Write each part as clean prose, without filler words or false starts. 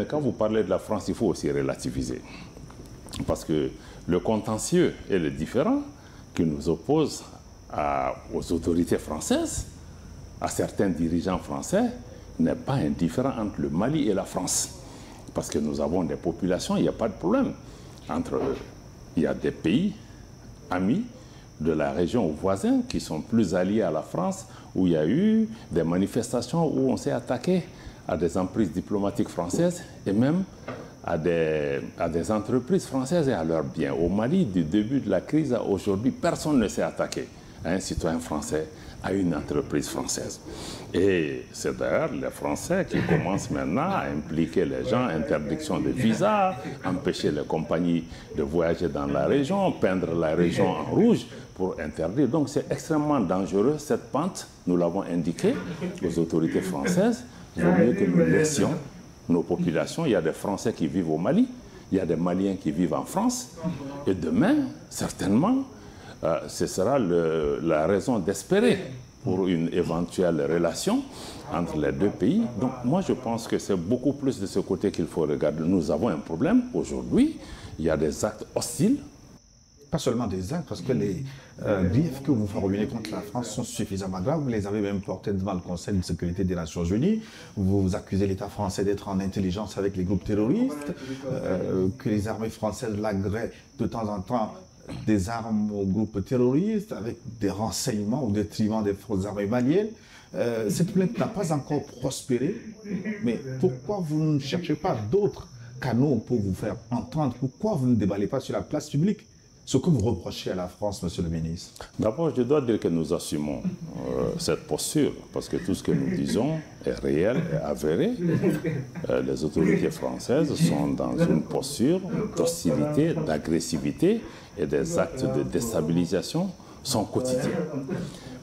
Quand vous parlez de la France, il faut aussi relativiser. Parce que le contentieux et le différend qui nous oppose aux autorités françaises, à certains dirigeants français, n'est pas indifférent entre le Mali et la France. Parce que nous avons des populations, il n'y a pas de problème. Il y a des pays amis de la région voisine qui sont plus alliés à la France, où il y a eu des manifestations où on s'est attaqué à des emprises diplomatiques françaises et même à des entreprises françaises et à leurs biens. Au Mali, du début de la crise à aujourd'hui, personne ne s'est attaqué à un citoyen français, à une entreprise française. Et c'est d'ailleurs les Français qui commencent maintenant à impliquer les gens, interdiction de visa, empêcher les compagnies de voyager dans la région, peindre la région en rouge pour interdire. Donc c'est extrêmement dangereux, cette pente, nous l'avons indiqué aux autorités françaises. Il vaut mieux que nous laissions nos populations. Il y a des Français qui vivent au Mali, il y a des Maliens qui vivent en France. Et demain, certainement, ce sera la raison d'espérer pour une éventuelle relation entre les deux pays. Donc moi je pense que c'est beaucoup plus de ce côté qu'il faut regarder. Nous avons un problème aujourd'hui, il y a des actes hostiles. Pas seulement des actes, parce que les griefs que vous formulez contre la France sont suffisamment graves. Vous les avez même portés devant le Conseil de sécurité des Nations Unies. Vous accusez l'État français d'être en intelligence avec les groupes terroristes, que les armées françaises lagueraient de temps en temps des armes aux groupes terroristes, avec des renseignements au détriment des forces armées maliennes. Cette plainte n'a pas encore prospéré, mais pourquoi vous ne cherchez pas d'autres canaux pour vous faire entendre? Pourquoi vous ne déballez pas sur la place publique ce que vous reprochez à la France, monsieur le ministre? D'abord, je dois dire que nous assumons cette posture, parce que tout ce que nous disons est réel et avéré. Les autorités françaises sont dans une posture d'hostilité, d'agressivité, et des actes de déstabilisation sont quotidiens.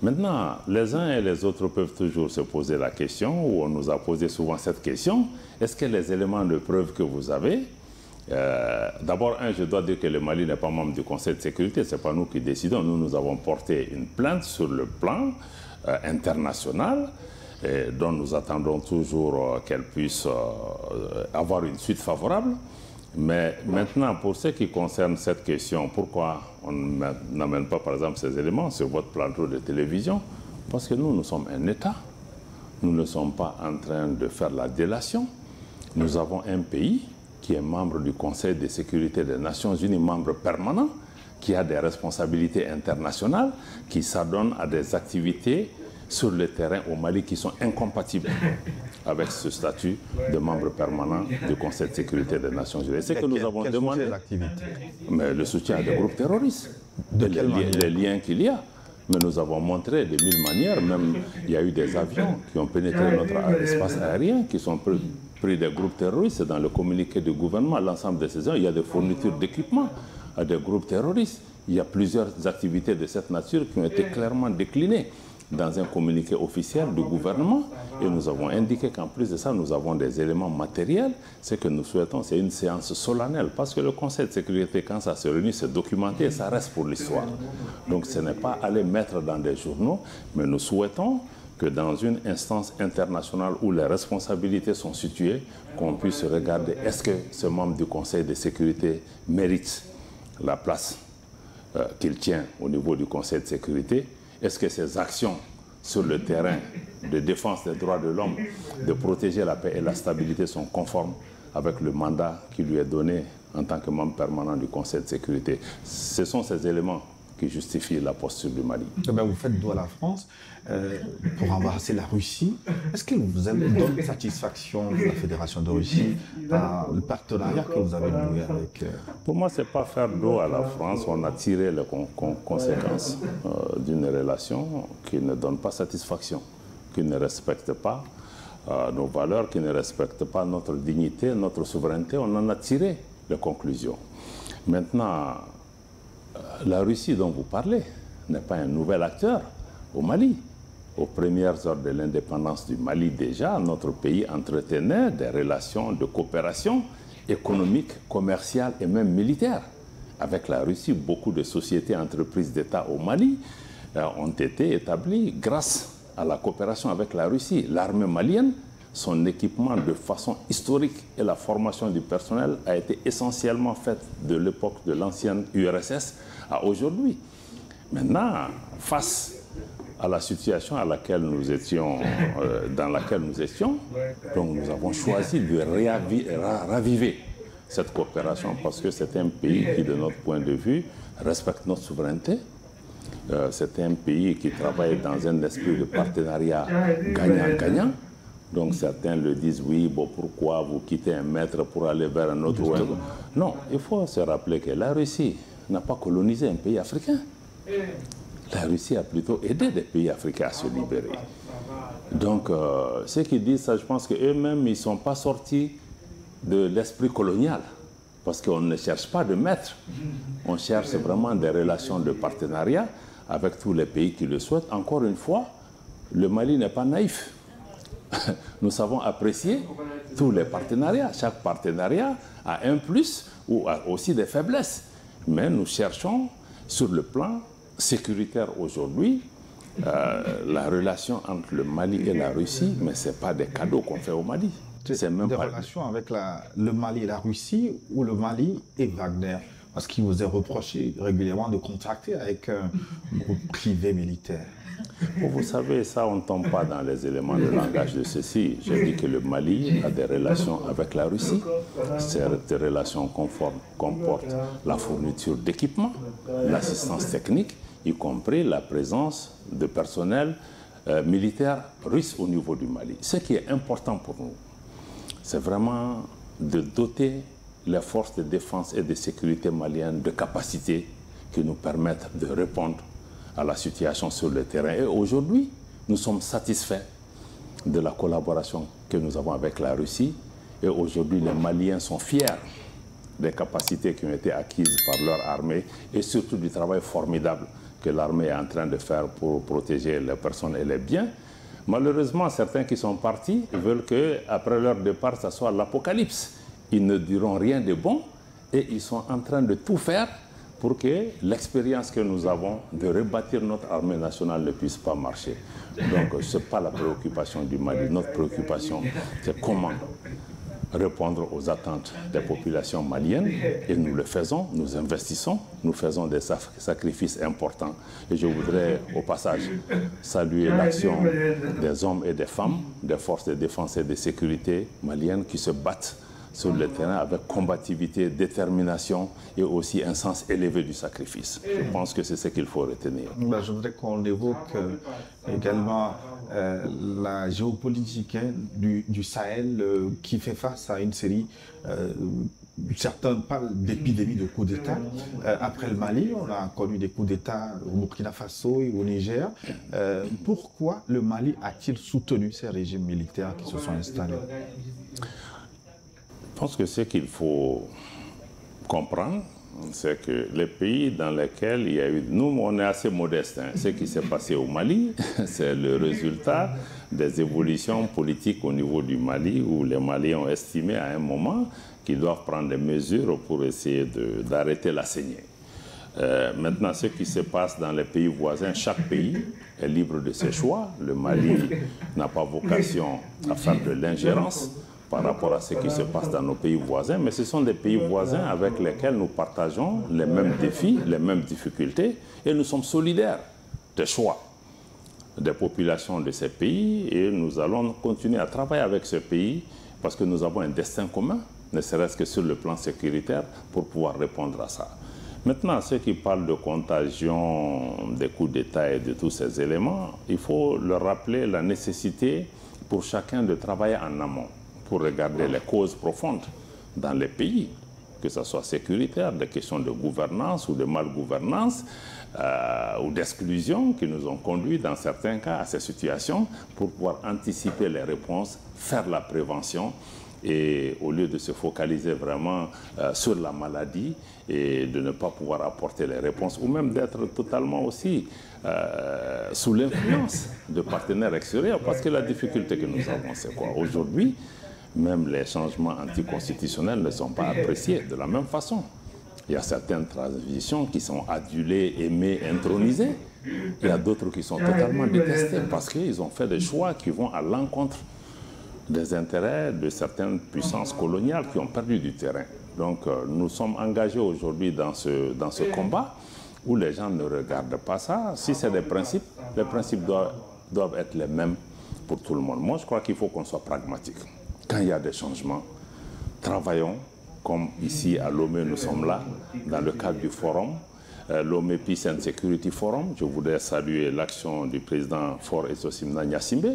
Maintenant, les uns et les autres peuvent toujours se poser la question, ou on nous a posé souvent cette question, est-ce que les éléments de preuve que vous avez, d'abord, je dois dire que le Mali n'est pas membre du Conseil de sécurité, ce n'est pas nous qui décidons. Nous avons porté une plainte sur le plan international, dont nous attendons toujours qu'elle puisse avoir une suite favorable. Mais maintenant, pour ce qui concerne cette question, pourquoi on n'amène pas, par exemple, ces éléments sur votre plateau de télévision? Parce que nous sommes un État. Nous ne sommes pas en train de faire la délation. Nous avons un pays qui est membre du Conseil de sécurité des Nations Unies, membre permanent, qui a des responsabilités internationales, qui s'adonne à des activités sur le terrain au Mali qui sont incompatibles avec ce statut de membre permanent du Conseil de sécurité des Nations Unies. C'est que nous avons demandé, mais le soutien à des groupes terroristes, les liens qu'il y a. Mais nous avons montré de mille manières, même il y a eu des avions qui ont pénétré notre espace aérien, qui sont pris des groupes terroristes. Dans le communiqué du gouvernement, l'ensemble de ces ans, il y a des fournitures d'équipements à des groupes terroristes. Il y a plusieurs activités de cette nature qui ont été clairement déclinées dans un communiqué officiel du gouvernement. Et nous avons indiqué qu'en plus de ça, nous avons des éléments matériels. Ce que nous souhaitons, c'est une séance solennelle. Parce que le Conseil de sécurité, quand ça se réunit, c'est documenté, ça reste pour l'histoire. Donc ce n'est pas aller mettre dans des journaux, mais nous souhaitons que dans une instance internationale où les responsabilités sont situées, qu'on puisse regarder est-ce que ce membre du Conseil de sécurité mérite la place qu'il tient au niveau du Conseil de sécurité. Est-ce que ces actions sur le terrain de défense des droits de l'homme, de protéger la paix et la stabilité sont conformes avec le mandat qui lui est donné en tant que membre permanent du Conseil de sécurité? Ce sont ces éléments qui justifient la posture du Mali. Vous faites dos à la France pour embrasser la Russie. Est-ce que vous donne satisfaction de la Fédération de Russie par le partenariat que vous avez noué avec... Pour moi, ce n'est pas faire dos à la France. On a tiré les conséquences d'une relation qui ne donne pas satisfaction, qui ne respecte pas nos valeurs, qui ne respecte pas notre dignité, notre souveraineté. On en a tiré les conclusions. Maintenant, la Russie dont vous parlez n'est pas un nouvel acteur au Mali. Aux premières heures de l'indépendance du Mali déjà, notre pays entretenait des relations de coopération économique, commerciale et même militaire. Avec la Russie, beaucoup de sociétés et entreprises d'État au Mali ont été établies grâce à la coopération avec la Russie. L'armée malienne son équipement de façon historique et la formation du personnel a été essentiellement faite de l'époque de l'ancienne URSS à aujourd'hui. Maintenant, face à la situation à laquelle nous étions, dans laquelle nous étions, donc nous avons choisi de raviver cette coopération parce que c'est un pays qui, de notre point de vue, respecte notre souveraineté. C'est un pays qui travaille dans un esprit de partenariat gagnant-gagnant. Donc certains le disent, oui, bon, pourquoi vous quittez un maître pour aller vers un autre? Non, il faut se rappeler que la Russie n'a pas colonisé un pays africain. La Russie a plutôt aidé des pays africains à se libérer. Donc, ceux qui disent ça, je pense qu'eux-mêmes, ils ne sont pas sortis de l'esprit colonial. Parce qu'on ne cherche pas de maître. On cherche vraiment des relations de partenariat avec tous les pays qui le souhaitent. Encore une fois, le Mali n'est pas naïf. Nous savons apprécier tous les partenariats. Chaque partenariat a un plus ou a aussi des faiblesses. Mais nous cherchons sur le plan sécuritaire aujourd'hui la relation entre le Mali et la Russie, mais ce n'est pas des cadeaux qu'on fait au Mali. C'est même des relations avec le Mali et la Russie ou le Mali et Wagner? Parce qu'il vous est reproché régulièrement de contracter avec un groupe privé militaire. Vous savez, ça, on ne tombe pas dans les éléments de langage de ceci. J'ai dit que le Mali a des relations avec la Russie. Ces relations comportent la fourniture d'équipements, l'assistance technique, y compris la présence de personnel militaire russe au niveau du Mali. Ce qui est important pour nous, c'est vraiment de doter les forces de défense et de sécurité maliennes de capacités qui nous permettent de répondre à la situation sur le terrain. Et aujourd'hui, nous sommes satisfaits de la collaboration que nous avons avec la Russie. Et aujourd'hui, les Maliens sont fiers des capacités qui ont été acquises par leur armée et surtout du travail formidable que l'armée est en train de faire pour protéger les personnes et les biens. Malheureusement, certains qui sont partis veulent qu'après leur départ, ça soit l'apocalypse. Ils ne diront rien de bon et ils sont en train de tout faire pour que l'expérience que nous avons de rebâtir notre armée nationale ne puisse pas marcher. Donc, ce n'est pas la préoccupation du Mali. Notre préoccupation, c'est comment répondre aux attentes des populations maliennes. Et nous le faisons, nous investissons, nous faisons des sacrifices importants. Et je voudrais, au passage, saluer l'action des hommes et des femmes, des forces de défense et de sécurité maliennes qui se battent sur le terrain avec combativité, détermination et aussi un sens élevé du sacrifice. Je pense que c'est ce qu'il faut retenir. Je voudrais qu'on évoque également la géopolitique du Sahel qui fait face à une série, certains parlent d'épidémie de coups d'État. Après le Mali, on a connu des coups d'État au Burkina Faso et au Niger. Pourquoi le Mali a-t-il soutenu ces régimes militaires qui se sont installés? Je pense que ce qu'il faut comprendre, c'est que les pays dans lesquels il y a eu... Nous, on est assez modestes. Ce qui s'est passé au Mali, c'est le résultat des évolutions politiques au niveau du Mali, où les Maliens ont estimé à un moment qu'ils doivent prendre des mesures pour essayer d'arrêter la saignée. Maintenant, ce qui se passe dans les pays voisins, chaque pays est libre de ses choix. Le Mali n'a pas vocation à faire de l'ingérence par rapport à ce qui se passe dans nos pays voisins, mais ce sont des pays voisins avec lesquels nous partageons les mêmes défis, les mêmes difficultés, et nous sommes solidaires des choix des populations de ces pays, et nous allons continuer à travailler avec ce pays parce que nous avons un destin commun, ne serait-ce que sur le plan sécuritaire, pour pouvoir répondre à ça. Maintenant, ceux qui parlent de contagion, des coups d'État et de tous ces éléments, il faut leur rappeler la nécessité pour chacun de travailler en amont, pour regarder les causes profondes dans les pays, que ce soit sécuritaire, des questions de gouvernance ou de malgouvernance ou d'exclusion qui nous ont conduits dans certains cas à ces situations pour pouvoir anticiper les réponses, faire la prévention et au lieu de se focaliser vraiment sur la maladie et de ne pas pouvoir apporter les réponses ou même d'être totalement aussi sous l'influence de partenaires extérieurs parce que la difficulté que nous avons, c'est quoi? Aujourd'hui, même les changements anticonstitutionnels ne sont pas appréciés de la même façon. Il y a certaines transitions qui sont adulées, aimées, intronisées. Il y a d'autres qui sont totalement détestées parce qu'ils ont fait des choix qui vont à l'encontre des intérêts de certaines puissances coloniales qui ont perdu du terrain. Donc nous sommes engagés aujourd'hui dans ce combat où les gens ne regardent pas ça. Si c'est des principes, les principes doivent être les mêmes pour tout le monde. Moi, je crois qu'il faut qu'on soit pragmatique. Quand il y a des changements, travaillons, comme ici à Lomé, nous sommes là, dans le cadre du forum, Lomé Peace and Security Forum. Je voudrais saluer l'action du président Faure Essosimna Gnassingbé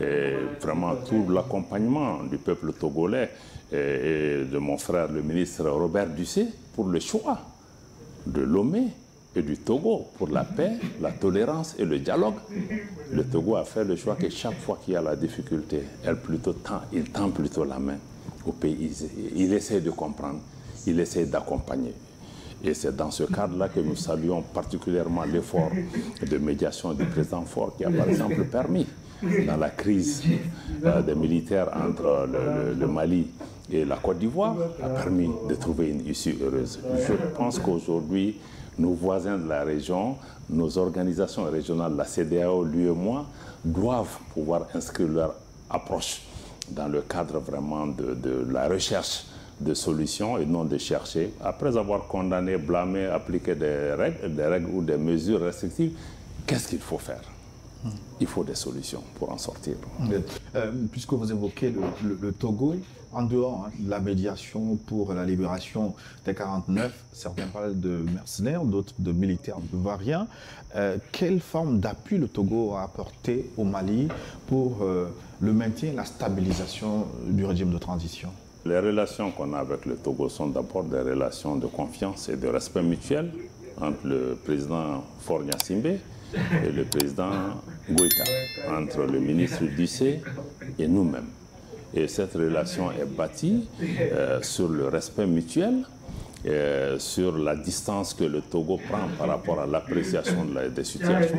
et vraiment tout l'accompagnement du peuple togolais et de mon frère le ministre Robert Dussé pour le choix de Lomé et du Togo pour la paix, la tolérance et le dialogue. Le Togo a fait le choix que chaque fois qu'il y a la difficulté, il tend plutôt la main au pays. Il essaie de comprendre, il essaie d'accompagner. Et c'est dans ce cadre-là que nous saluons particulièrement l'effort de médiation du président Faure qui a par exemple permis, dans la crise des militaires entre le Mali et la Côte d'Ivoire, a permis de trouver une issue heureuse. Je pense qu'aujourd'hui, nos voisins de la région, nos organisations régionales, la CEDEAO, l'UEMOA, doivent pouvoir inscrire leur approche dans le cadre vraiment de la recherche de solutions et non de chercher, après avoir condamné, blâmé, appliqué des règles ou des mesures restrictives, qu'est-ce qu'il faut faire? Il faut des solutions pour en sortir. Puisque vous évoquez le Togo, en dehors de la médiation pour la libération des 49, certains parlent de mercenaires, d'autres de militaires ivoiriens. Quelle forme d'appui le Togo a apporté au Mali pour le maintien et la stabilisation du régime de transition? Les relations qu'on a avec le Togo sont d'abord des relations de confiance et de respect mutuel entre le président Faure Gnassingbé et le président Goïta, entre le ministre Dussé et nous-mêmes. Et cette relation est bâtie sur le respect mutuel, sur la distance que le Togo prend par rapport à l'appréciation des situations,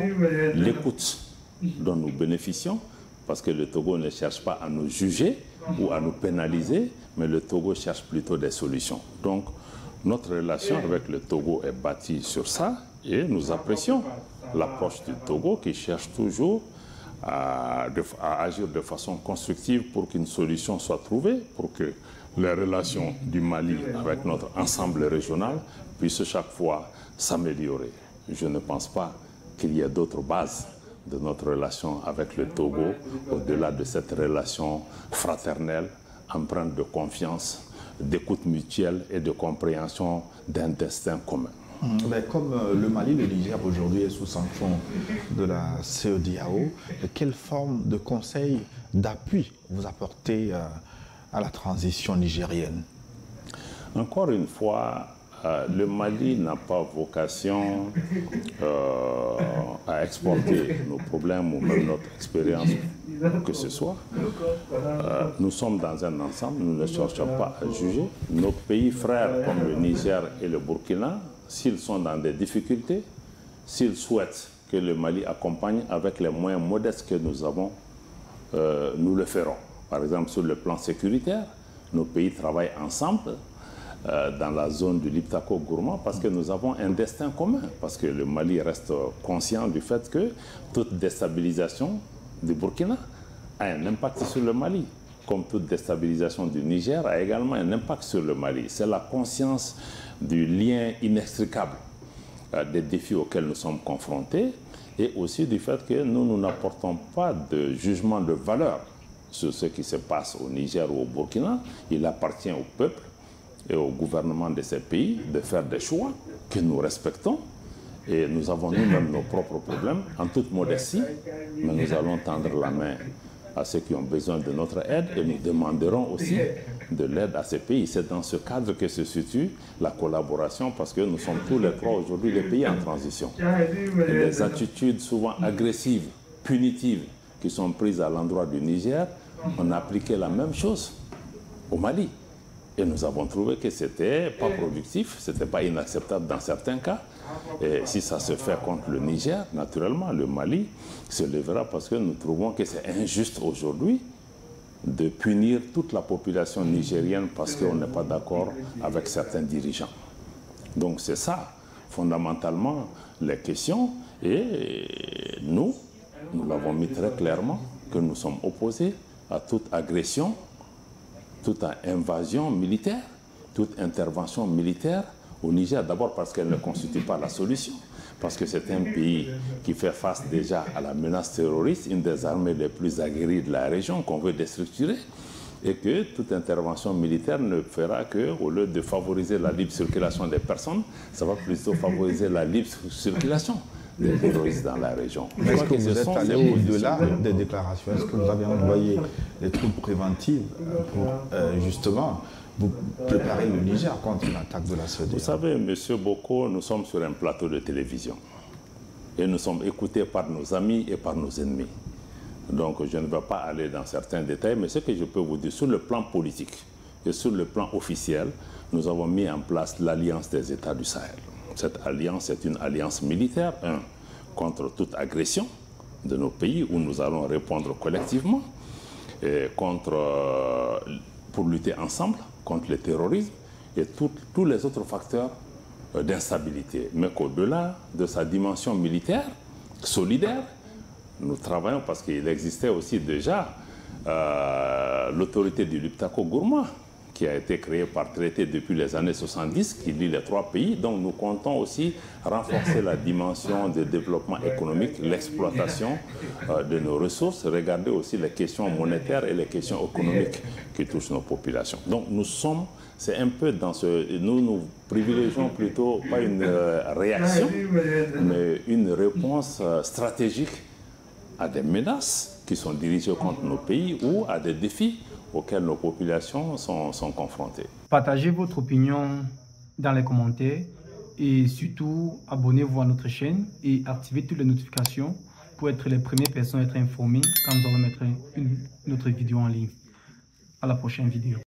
l'écoute dont nous bénéficions, parce que le Togo ne cherche pas à nous juger ou à nous pénaliser, mais le Togo cherche plutôt des solutions. Donc, notre relation avec le Togo est bâtie sur ça et nous apprécions l'approche du Togo qui cherche toujours à agir de façon constructive pour qu'une solution soit trouvée, pour que les relations du Mali avec notre ensemble régional puissent chaque fois s'améliorer. Je ne pense pas qu'il y ait d'autres bases de notre relation avec le Togo, au-delà de cette relation fraternelle, empreinte de confiance, d'écoute mutuelle et de compréhension d'un destin commun. Comme le Mali, le Niger aujourd'hui est sous sanction de la CEDEAO, quelle forme de conseil, d'appui vous apportez à la transition nigérienne? Encore une fois, le Mali n'a pas vocation à exporter nos problèmes ou même notre expérience, que ce soit. Nous sommes dans un ensemble, nous ne cherchons pas à juger. Nos pays frères comme le Niger et le Burkina, s'ils sont dans des difficultés, s'ils souhaitent que le Mali accompagne avec les moyens modestes que nous avons, nous le ferons. Par exemple, sur le plan sécuritaire, nos pays travaillent ensemble dans la zone du Liptako-Gourma parce que nous avons un destin commun, parce que le Mali reste conscient du fait que toute déstabilisation du Burkina a un impact sur le Mali, comme toute déstabilisation du Niger a également un impact sur le Mali. C'est la conscience du lien inextricable des défis auxquels nous sommes confrontés et aussi du fait que nous n'apportons pas de jugement de valeur sur ce qui se passe au Niger ou au Burkina. Il appartient au peuple et au gouvernement de ces pays de faire des choix que nous respectons. Et nous avons nous-mêmes nos propres problèmes, en toute modestie, mais nous allons tendre la main à ceux qui ont besoin de notre aide et nous demanderons aussi de l'aide à ces pays. C'est dans ce cadre que se situe la collaboration parce que nous sommes tous les trois aujourd'hui des pays en transition. Et les attitudes souvent agressives, punitives qui sont prises à l'endroit du Niger, on a appliqué la même chose au Mali. Et nous avons trouvé que ce n'était pas productif, ce n'était pas inacceptable dans certains cas. Et si ça se fait contre le Niger, naturellement, le Mali se lèvera parce que nous trouvons que c'est injuste aujourd'hui de punir toute la population nigérienne parce qu'on n'est pas d'accord avec certains dirigeants. Donc c'est ça, fondamentalement, les questions. Et nous l'avons mis très clairement, que nous sommes opposés à toute agression, toute invasion militaire, toute intervention militaire au Niger, d'abord parce qu'elle ne constitue pas la solution, parce que c'est un pays qui fait face déjà à la menace terroriste, une des armées les plus aguerries de la région qu'on veut déstructurer, et que toute intervention militaire ne fera que, au lieu de favoriser la libre circulation des personnes, ça va plutôt favoriser la libre circulation des terroristes dans la région. Est-ce que vous êtes allé au-delà des déclarations? Est-ce que vous avez envoyé des troupes préventives pour justement vous préparer le Niger contre l'attaque de la CEDEAO? Vous savez, M. Boko, nous sommes sur un plateau de télévision et nous sommes écoutés par nos amis et par nos ennemis. Donc je ne vais pas aller dans certains détails, mais ce que je peux vous dire, sur le plan politique et sur le plan officiel, nous avons mis en place l'Alliance des États du Sahel. Cette alliance est une alliance militaire, contre toute agression de nos pays, où nous allons répondre collectivement, et pour lutter ensemble contre le terrorisme et tous les autres facteurs d'instabilité. Mais qu'au-delà de sa dimension militaire, solidaire, nous travaillons parce qu'il existait aussi déjà l'autorité du Liptako Gourma, qui a été créée par traité depuis les années 70, qui lie les 3 pays. Donc nous comptons aussi renforcer la dimension de développement économique, l'exploitation de nos ressources, regarder aussi les questions monétaires et les questions économiques qui touchent nos populations. Donc nous sommes, c'est un peu dans ce... Nous privilégions plutôt pas une réaction, mais une réponse stratégique à des menaces qui sont dirigées contre nos pays ou à des défis auxquels nos populations sont confrontées. Partagez votre opinion dans les commentaires et surtout abonnez-vous à notre chaîne et activez toutes les notifications pour être les premières personnes à être informées quand nous allons mettre une autre vidéo en ligne. À la prochaine vidéo.